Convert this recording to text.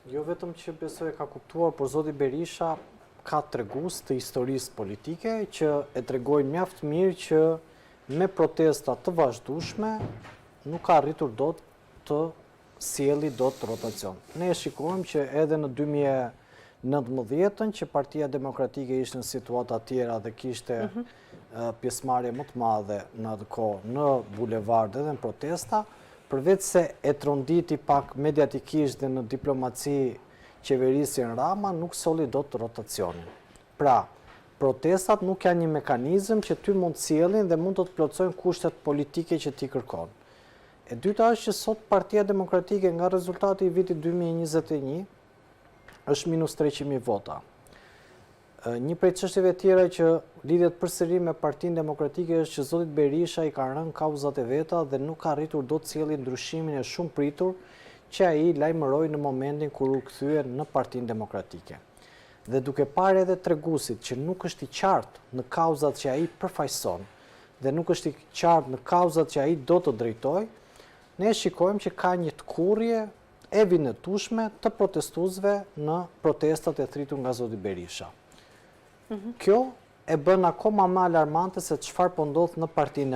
Jo vetëm që besoj ka kuptuar, por zoti Berisha ka tregues të historisë politike që e tregojnë mjaft mirë që me protesta të vazhdueshme nuk ka arritur dot të sjelli dot rotacion. Ne e shikojmë që edhe në 2019 që Partia Demokratike ishte në situata tjera dhe kishte pjesëmarrje më të madhe në atë kohë në bulevarde dhe në protesta, përveç se e tronditi pak mediatikisht dhe në diplomaci qeverisjen Rama, nuk solli dot rotacionin. Pra, protestat nuk janë një mekanizëm që ty mund të sjellin dhe mund të të plotësojnë kushtet politike që ti kërkon. E dyta është që sot Partia Demokratike nga rezultati i vitit 2021 është minus 300.000 vota. Një prej çështjeve tjera që lidhet përsëri me Partinë Demokratike është që zotit Berisha i ka rënë kauzat e veta dhe nuk ka arritur dot të sjellë ndryshimin e shumë pritur që ai lajmëroi në momentin kur u kthye në Partinë Demokratike. Dhe duke parë edhe treguesit që nuk është i qartë në kauzat që ai përfaqëson dhe nuk është i qartë në kauzat që ai do të drejtojë, ne shikojmë që ka një tkurrje e vinetueshme të protestuesve në protestat e thritur nga zoti Berisha. Kjo e bën akoma më alarmante se çfarë po ndodh në Partinë